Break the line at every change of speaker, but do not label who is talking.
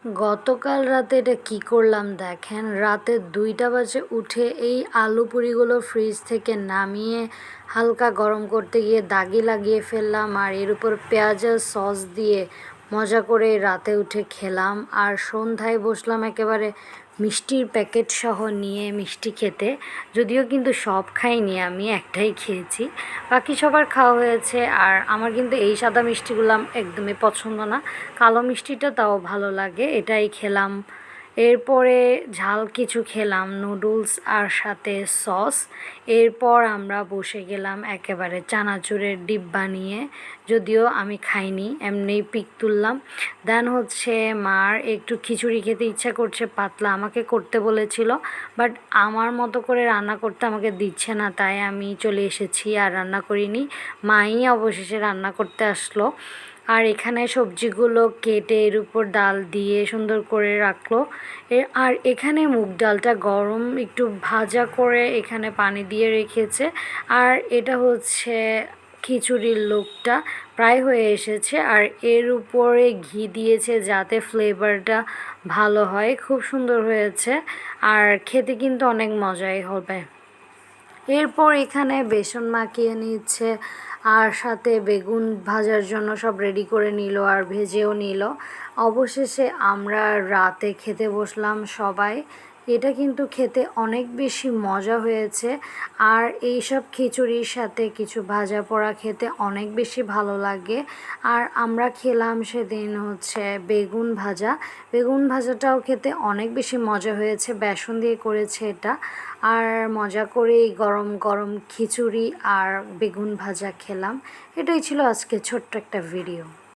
গতকাল রাতে এটা কি করলাম দেখেন, রাতে 2টা বাজে উঠে এই আলু পুরিগুলো ফ্রিজ থেকে নামিয়ে হালকা গরম করতে গিয়ে দাগি লাগিয়ে ফেললাম, আর এর উপর পেঁয়াজের সস দিয়ে মজা করে রাতে উঠে খেলাম। আর সন্ধ্যায় বসলাম একেবারে মিষ্টির প্যাকেট সহ নিয়ে মিষ্টি খেতে। যদিও কিন্তু সব খাইনি, আমি একটাই খেয়েছি, বাকি সবার খাওয়া হয়েছে। আর আমার কিন্তু এই সাদা মিষ্টিগুলো একদমই পছন্দ না, কালো মিষ্টিটা তাও ভালো লাগে, এটাই খেলাম। এরপরে ঝাল কিছু খেলাম, নুডলস আর সাথে সস। এরপর আমরা বসে গেলাম একেবারে চানাচুরের ডিব্বা নিয়ে, যদিও আমি খাইনি, এমনিই পিক তুললাম। দেন হচ্ছে মার একটু খিচুড়ি খেতে ইচ্ছা করছে পাতলা, আমাকে করতে বলেছিল, বাট আমার মতো করে রান্না করতে আমাকে দিচ্ছে না, তাই আমি চলে এসেছি আর রান্না করিনি। মাই অবশেষে রান্না করতে আসলো। আর এখানে সবজিগুলো কেটে এর উপর ডাল দিয়ে সুন্দর করে রাখলো। আর এখানে মুগ ডালটা গরম একটু ভাজা করে এখানে পানি দিয়ে রেখেছে। আর এটা হচ্ছে খিচুড়ির লুকটা প্রায় হয়ে এসেছে, আর এর উপরে ঘি দিয়েছে যাতে ফ্লেভারটা ভালো হয়, খুব সুন্দর হয়েছে। আর খেতে কিন্তু অনেক মজাই হবে। এরপর এখানে বেসন মাখিয়ে নিচ্ছে, আর সাথে বেগুন ভাজার জন্য সব রেডি করে নিল আর ভেজেও নিল। অবশেষে আমরা রাতে খেতে বসলাম সবাই। এটা কিন্তু খেতে অনেক বেশি মজা হয়েছে। আর এইসব খিচুড়ির সাথে কিছু ভাজা পোড়া খেতে অনেক বেশি ভালো লাগে। আর আমরা খেলাম সেদিন হচ্ছে বেগুন ভাজা। বেগুন ভাজাটাও খেতে অনেক বেশি মজা হয়েছে, বেসন দিয়ে করেছে এটা। আর মজা করে গরম গরম খিচুড়ি আর বেগুন ভাজা খেলাম। এটাই ছিল আজকে ছোট্ট একটা ভিডিও।